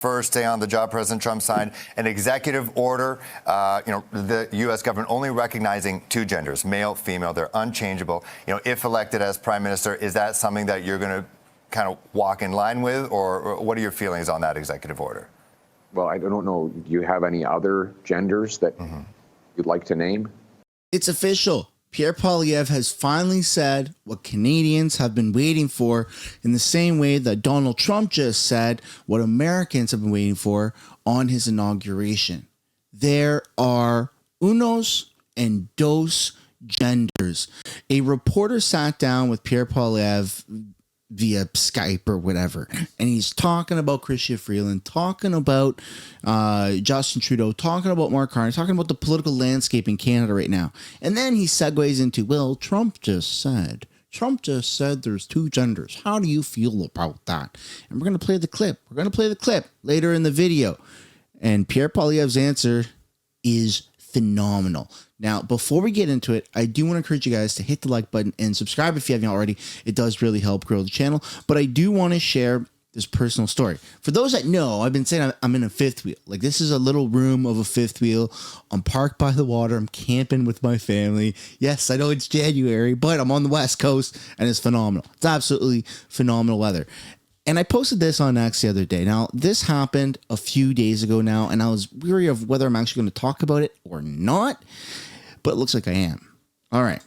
First day on the job, President Trump signed an executive order, the U.S. government only recognizing two genders, male, female. They're unchangeable. If elected as prime minister, is that something that you're going to kind of walk in line with, or what are your feelings on that executive order? Well, I don't know. Do you have any other genders that you'd like to name? It's official. Pierre Poilievre has finally said what Canadians have been waiting for, in the same way that Donald Trump just said what Americans have been waiting for on his inauguration. There are unos and dos genders. A reporter sat down with Pierre Poilievre via Skype or whatever, and he's talking about Chrystia Freeland, talking about Justin Trudeau, talking about Mark Carney, talking about the political landscape in Canada right now. And then he segues into, well, Trump just said there's two genders. How do you feel about that? And we're going to play the clip. We're going to play the clip later in the video. And Pierre Poilievre's answer is phenomenal. Now, before we get into it, I do want to encourage you guys to hit the like button and subscribe if you haven't already. It does really help grow the channel. But I do want to share this personal story. For those that know, I've been saying I'm in a fifth wheel. Like, this is a little room of a fifth wheel. I'm parked by the water. I'm camping with my family. Yes, I know it's January, but I'm on the West Coast and it's phenomenal. It's absolutely phenomenal weather. And I posted this on X the other day. Now, this happened a few days ago now, and I was weary of whether I'm actually going to talk about it or not, but it looks like I am. All right.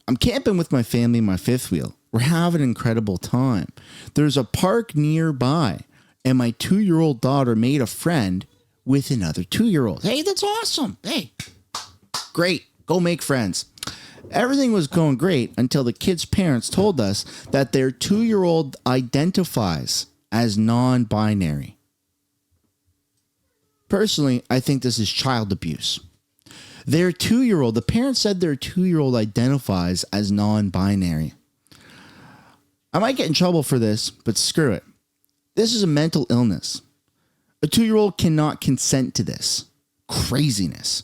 I'm camping with my family in my fifth wheel. We're having an incredible time. There's a park nearby, and my 2-year-old daughter made a friend with another 2-year-old. Hey, that's awesome. Hey, great. Go make friends. Everything was going great until the kids' parents told us that their 2-year-old identifies as non-binary. Personally, I think this is child abuse. Their 2-year-old, the parents said their 2-year-old identifies as non-binary. I might get in trouble for this, but screw it. This is a mental illness. A 2-year-old cannot consent to this craziness.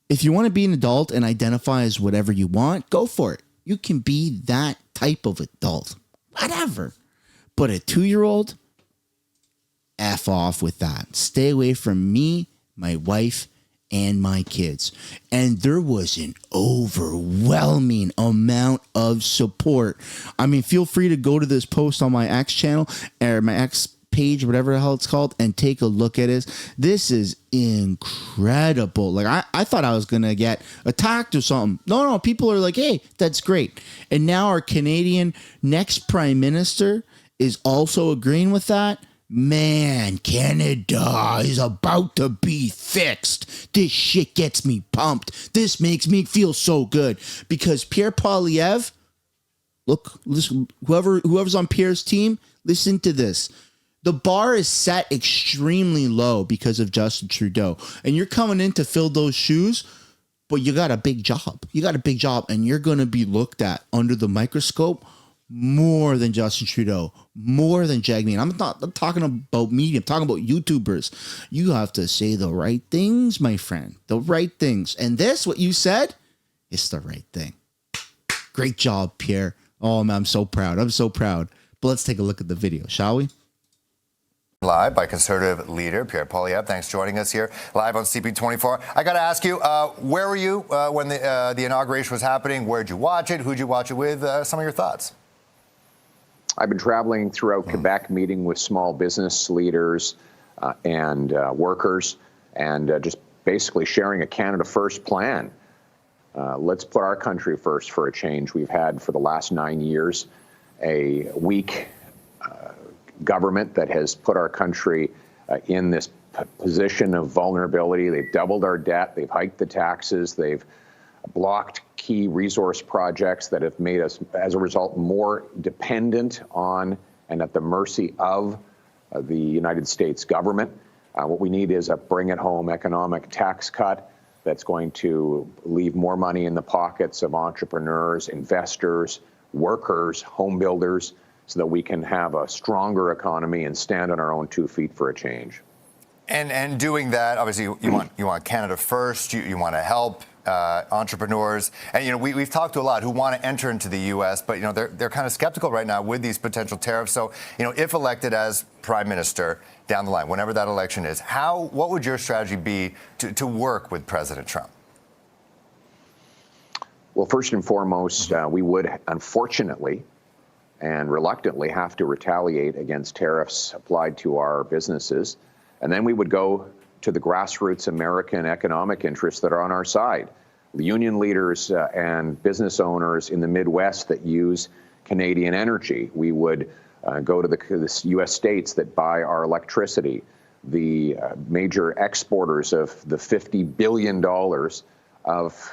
If you want to be an adult and identify as whatever you want, go for it. You can be that type of adult. Whatever. But a 2-year-old, F off with that. Stay away from me, my wife, and my kids. And there was an overwhelming amount of support. I mean, feel free to go to this post on my X channel, or my X page, whatever the hell it's called, and take a look at it. This is incredible. Like, I thought I was gonna get attacked or something. No, people are like, hey, that's great. And now our Canadian next prime minister is also agreeing with that. Man, Canada is about to be fixed. This shit gets me pumped. This makes me feel so good, because Pierre Poilievre, look, listen, whoever's on Pierre's team, listen to this. The bar is set extremely low because of Justin Trudeau. And you're coming in to fill those shoes, but you got a big job. You got a big job, and you're going to be looked at under the microscope more than Justin Trudeau, more than Jagmeet. I'm talking about media. I'm talking about YouTubers. You have to say the right things, my friend. The right things. And this, what you said, is the right thing. Great job, Pierre. Oh, man, I'm so proud. I'm so proud. But let's take a look at the video, shall we? Live by Conservative leader Pierre Poilievre. Thanks for joining us here live on CP24. I got to ask you, where were you when the inauguration was happening? Where'd you watch it? Who'd you watch it with? Some of your thoughts. I've been traveling throughout Quebec, meeting with small business leaders and workers, and just basically sharing a Canada First plan. Let's put our country first for a change. We've had, for the last 9 years, a weak government that has put our country in this position of vulnerability. They've doubled our debt. They've hiked the taxes. They've blocked key resource projects that have made us, as a result, more dependent on and at the mercy of the United States government. What we need is a bring-it-home economic tax cut that's going to leave more money in the pockets of entrepreneurs, investors, workers, home builders, so that we can have a stronger economy and stand on our own 2 feet for a change. And doing that, obviously, you want Canada first. You want to help entrepreneurs, and we've talked to a lot who want to enter into the U.S., but they're kind of skeptical right now with these potential tariffs. So if elected as prime minister down the line, whenever that election is, what would your strategy be to work with President Trump? Well, first and foremost, we would unfortunately and reluctantly have to retaliate against tariffs applied to our businesses. And then we would go to the grassroots American economic interests that are on our side. The union leaders and business owners in the Midwest that use Canadian energy. We would go to the U.S. states that buy our electricity, the major exporters of the $50 billion of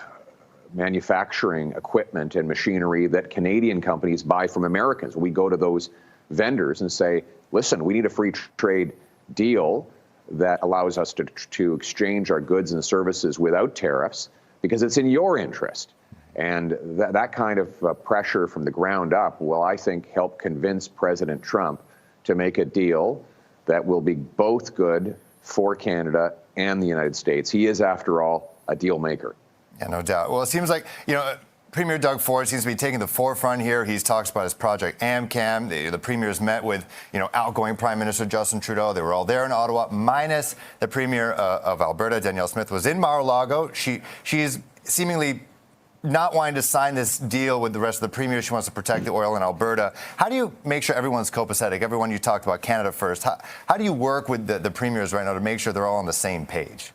manufacturing equipment and machinery that Canadian companies buy from Americans. We go to those vendors and say, listen, we need a free trade deal that allows us to exchange our goods and services without tariffs because it's in your interest. And that kind of pressure from the ground up will, I think, help convince President Trump to make a deal that will be both good for Canada and the United States. He is, after all, a deal maker. Yeah, no doubt. Well, it seems like, Premier Doug Ford seems to be taking the forefront here. He's talked about his project AmCam. The premier's met with, outgoing Prime Minister Justin Trudeau. They were all there in Ottawa, minus the Premier of Alberta, Danielle Smith, was in Mar-a-Lago. She is seemingly not wanting to sign this deal with the rest of the premiers. She wants to protect the oil in Alberta. How do you make sure everyone's copacetic? Everyone, you talked about Canada first. How do you work with the premiers right now to make sure they're all on the same page?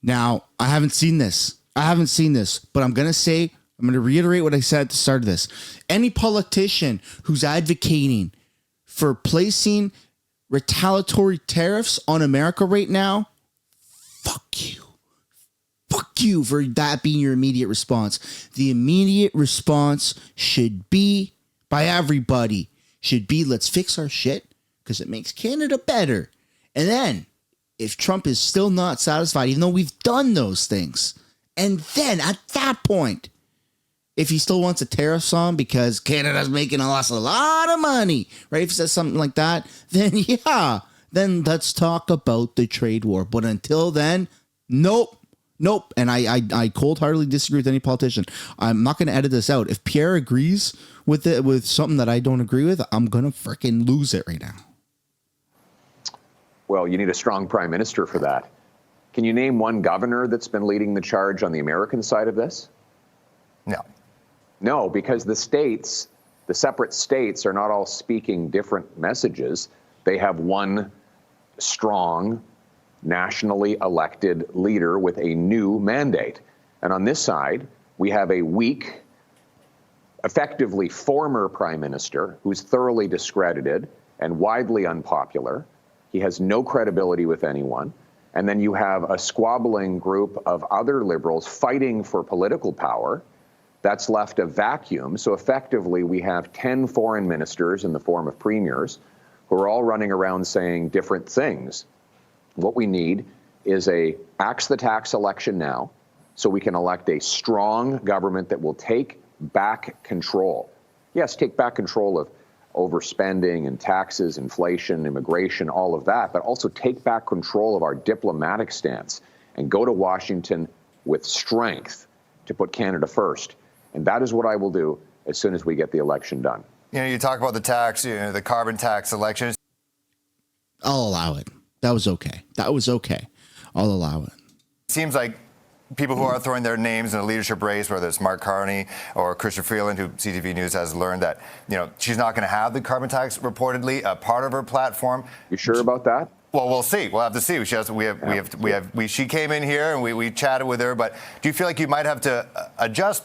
Now, I haven't seen this, but I'm going to reiterate what I said at the start of this. Any politician who's advocating for placing retaliatory tariffs on America right now, fuck you. Fuck you for that being your immediate response. The immediate response should be, by everybody, let's fix our shit because it makes Canada better. And then, if Trump is still not satisfied, even though we've done those things, and then at that point, if he still wants a tariff on because Canada's making us a lot of money, right? If he says something like that, then let's talk about the trade war. But until then, nope. And I cold-heartedly disagree with any politician. I'm not going to edit this out. If Pierre agrees with something that I don't agree with, I'm going to freaking lose it right now. Well, you need a strong prime minister for that. Can you name one governor that's been leading the charge on the American side of this? No, because the separate states are not all speaking different messages. They have one strong, nationally elected leader with a new mandate. And on this side, we have a weak, effectively former prime minister who's thoroughly discredited and widely unpopular. He has no credibility with anyone. And then you have a squabbling group of other liberals fighting for political power. That's left a vacuum. So effectively, we have 10 foreign ministers in the form of premiers who are all running around saying different things. What we need is a axe the tax election now so we can elect a strong government that will take back control. Yes, take back control of overspending and taxes, inflation, immigration, all of that, but also take back control of our diplomatic stance and go to Washington with strength to put Canada first. And that is what I will do as soon as we get the election done. You talk about the tax, the carbon tax elections. I'll allow it. That was okay. I'll allow it. Seems like people who are throwing their names in a leadership race, whether it's Mark Carney or Chrystia Freeland, who CTV News has learned that, she's not going to have the carbon tax reportedly a part of her platform. You sure about that? Well, we'll see. We'll have to see. She came in here and we chatted with her. But do you feel like you might have to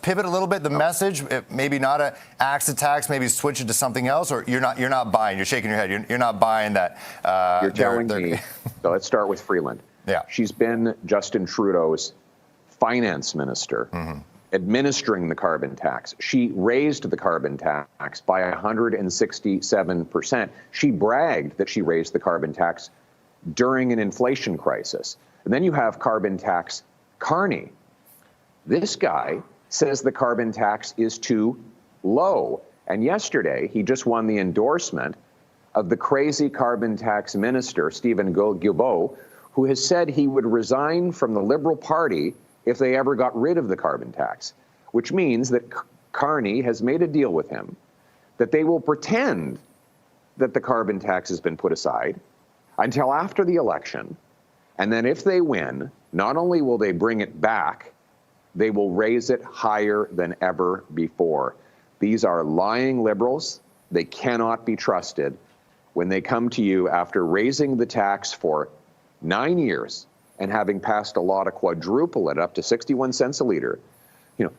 pivot a little bit the message? Maybe not a axe the tax, maybe switch it to something else, or you're not buying. You're shaking your head. You're not buying that. You're telling me. So let's start with Freeland. Yeah. She's been Justin Trudeau's finance minister, administering the carbon tax. She raised the carbon tax by 167%. She bragged that she raised the carbon tax during an inflation crisis. And then you have carbon tax Carney. This guy says the carbon tax is too low. And yesterday, he just won the endorsement of the crazy carbon tax minister, Stephen Guilbeault, who has said he would resign from the Liberal Party if they ever got rid of the carbon tax, which means that Carney has made a deal with him that they will pretend that the carbon tax has been put aside until after the election. And then if they win, not only will they bring it back, they will raise it higher than ever before. These are lying liberals. They cannot be trusted when they come to you after raising the tax for 9 years and having passed a law to quadruple it up to 61 cents a liter.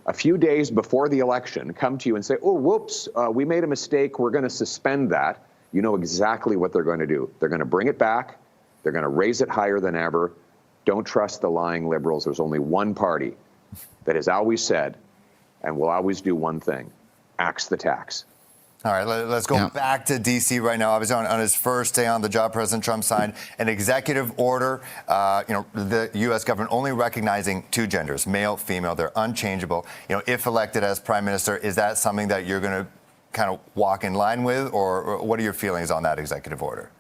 A few days before the election, come to you and say, oh, whoops, we made a mistake. We're going to suspend that. You know exactly what they're going to do. They're going to bring it back. They're going to raise it higher than ever. Don't trust the lying liberals. There's only one party that has always said and will always do one thing: axe the tax. All right, let's go back to D.C. right now. Obviously, on his first day on the job, President Trump signed an executive order, the U.S. government only recognizing two genders, male, female. They're unchangeable. If elected as prime minister, is that something that you're going to kind of walk in line with, or what are your feelings on that executive order?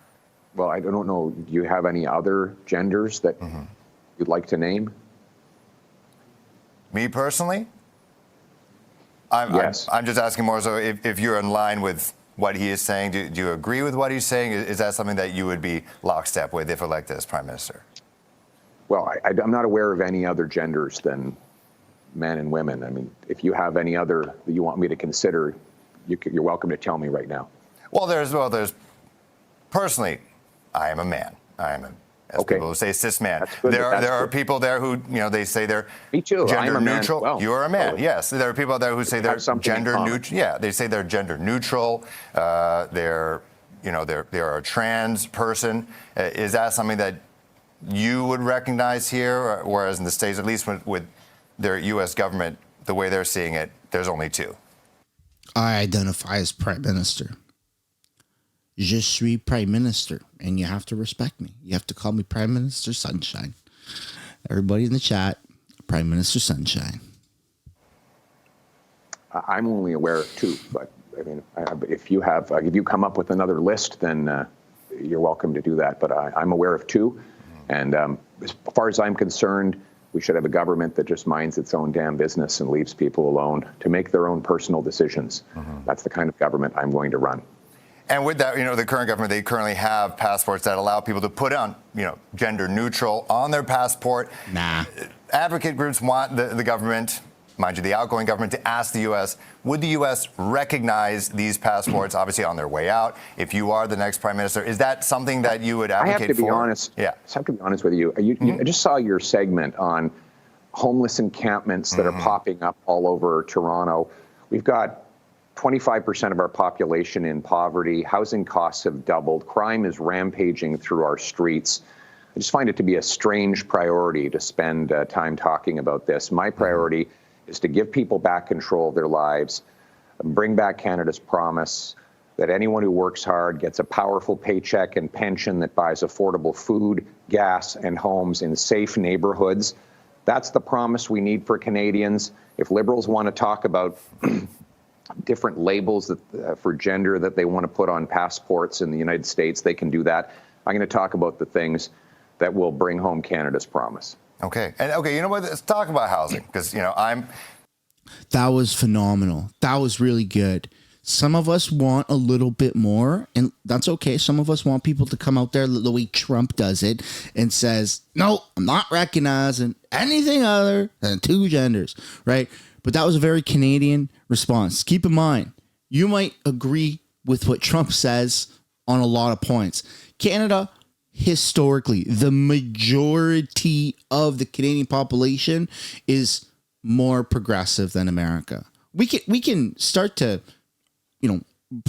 Well, I don't know. Do you have any other genders that you'd like to name? Me personally? Yes. I'm just asking more so if you're in line with what he is saying. Do you agree with what he's saying? Is that something that you would be lockstep with if elected as prime minister? Well, I'm not aware of any other genders than men and women. I mean, if you have any other that you want me to consider, you're welcome to tell me right now. Well, there's personally, I am a man. I am as people who say cis man. There are people there who, they say they're Me too. gender I'm a neutral. Man. Well, you are a man. Yes. There are people there who say they're gender neutral. Yeah. They say they're gender neutral. They're a trans person. Is that something that you would recognize here? Whereas in the States, at least with their U.S. government, the way they're seeing it, there's only two. I identify as prime minister. Je suis prime minister, and you have to respect me. You have to call me Prime Minister Sunshine. Everybody in the chat, Prime Minister Sunshine. I'm only aware of two, but I mean, if you come up with another list, then you're welcome to do that. But I'm aware of two, and as far as I'm concerned, we should have a government that just minds its own damn business and leaves people alone to make their own personal decisions. That's the kind of government I'm going to run. And with that, the current government, they currently have passports that allow people to put on, gender neutral on their passport. Nah. Advocate groups want the government, mind you, the outgoing government, to ask the U.S., would the U.S. recognize these passports, obviously on their way out, if you are the next prime minister? Is that something that you would advocate for? I have to be honest. Yeah. I have to be honest with you. I just saw your segment on homeless encampments that are popping up all over Toronto. We've got 25% of our population in poverty. Housing costs have doubled. Crime is rampaging through our streets. I just find it to be a strange priority to spend time talking about this. My priority is to give people back control of their lives, bring back Canada's promise that anyone who works hard gets a powerful paycheck and pension that buys affordable food, gas, and homes in safe neighborhoods. That's the promise we need for Canadians. If Liberals want to talk about different labels for gender that they want to put on passports in the United States, they can do that. I'm going to talk about the things that will bring home Canada's promise. Okay. And you know what? Let's talk about housing, because, That was phenomenal. That was really good. Some of us want a little bit more, and that's okay. Some of us want people to come out there the way Trump does it and says, no, I'm not recognizing anything other than two genders, right? But that was a very Canadian response. Keep in mind, you might agree with what Trump says on a lot of points. Canada, historically, the majority of the Canadian population is more progressive than America. We can start to,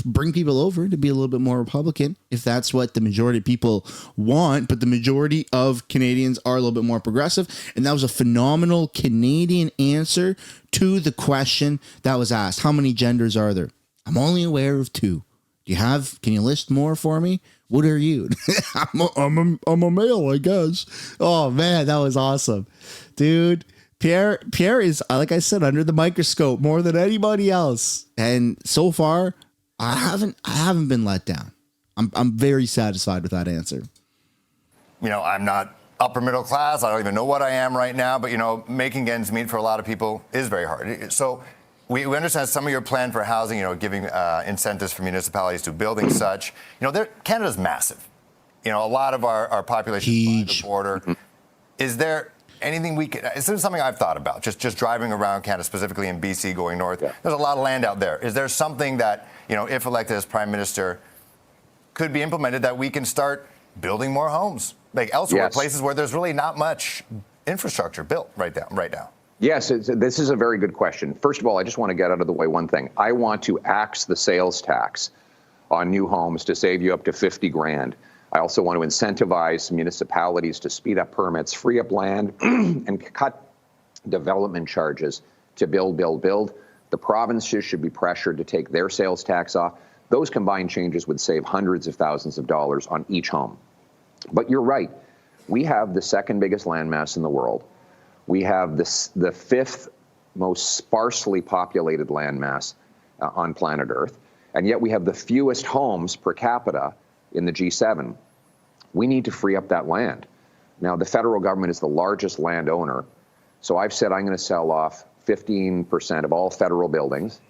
bring people over to be a little bit more Republican if that's what the majority of people want, but the majority of Canadians are a little bit more progressive. And that was a phenomenal Canadian answer to the question that was asked. How many genders are there? I'm only aware of two. Can you list more for me? What are you? I'm a male, I guess. Oh man, that was awesome. Dude, Pierre is, like I said, under the microscope more than anybody else. And so far, I haven't been let down. I'm very satisfied with that answer. I'm not upper middle class. I don't even know what I am right now, but, you know, making ends meet for a lot of people is very hard. So we understand some of your plan for housing, you know, giving incentives for municipalities to building such. You know, Canada's massive. You know, a lot of our population is by the border. Is there anything we can, this is something I've thought about, just driving around Canada, specifically in BC going north. Yeah. There's a lot of land out there. Is there something that, you know, if elected as Prime Minister, could be implemented that we can start building more homes? Like elsewhere, places where there's really not much infrastructure built right now. Yes, this is a very good question. First of all, I just want to get out of the way one thing. I want to axe the sales tax on new homes to save you up to 50 grand. I also want to incentivize municipalities to speed up permits, free up land, and cut development charges to build. The provinces should be pressured to take their sales tax off. Those combined changes would save hundreds of thousands of dollars on each home. But you're right. We have the second biggest landmass in the world. We have the fifth most sparsely populated landmass on planet Earth. And yet we have the fewest homes per capita in the G7. We need to free up that land. Now, the federal government is the largest landowner. So I've said I'm going to sell off 15% of all federal buildings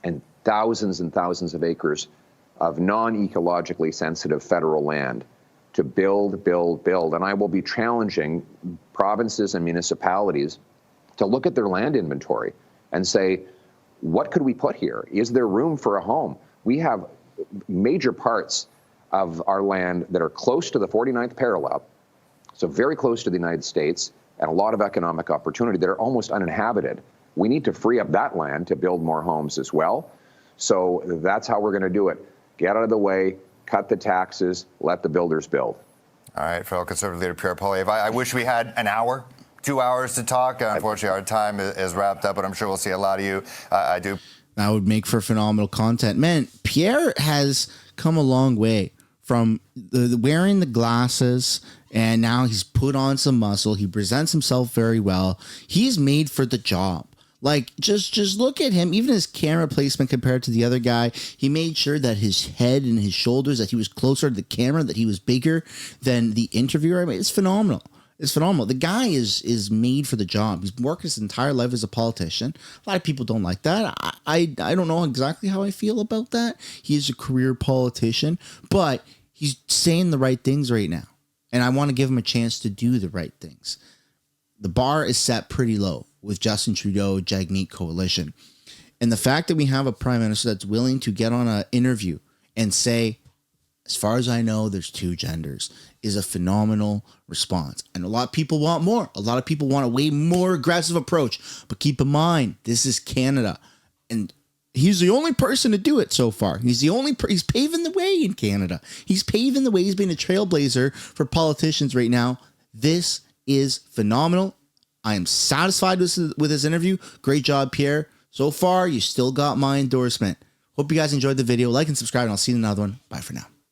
and thousands of acres of non-ecologically sensitive federal land to build. And I will be challenging provinces and municipalities to look at their land inventory and say, what could we put here? Is there room for a home? We have major parts of our land that are close to the 49th parallel, so very close to the United States, and a lot of economic opportunity that are almost uninhabited. We need to free up that land to build more homes as well. So that's how we're going to do it. Get out of the way, cut the taxes, let the builders build. All right, fellow Conservative leader Pierre Poilievre, I wish we had an hour, 2 hours to talk. Unfortunately, our time is wrapped up, but I'm sure we'll see a lot of you. I do. That would make for phenomenal content. Man, Pierre has come a long way from wearing the glasses, and now he's put on some muscle. He presents himself very well. He's made for the job. Like, just look at him. Even his camera placement compared to the other guy, he made sure that his head and his shoulders, that he was closer to the camera, that he was bigger than the interviewer. I mean, it's phenomenal. It's phenomenal. The guy is made for the job. He's worked his entire life as a politician. A lot of people don't like that. I don't know exactly how I feel about that. He is a career politician, but he's saying the right things right now. And I want to give him a chance to do the right things. The bar is set pretty low with Justin Trudeau, Jagmeet coalition. And the fact that we have a prime minister that's willing to get on an interview and say, as far as I know, there's two genders, is a phenomenal response. And a lot of people want more. A lot of people want a way more aggressive approach. But keep in mind, this is Canada. And he's the only person to do it so far. He's paving the way in Canada. He's paving the way. He's being a trailblazer for politicians right now. This is phenomenal. I am satisfied with this interview. Great job, Pierre. So far, you still got my endorsement. Hope you guys enjoyed the video. Like and subscribe, and I'll see you in another one. Bye for now.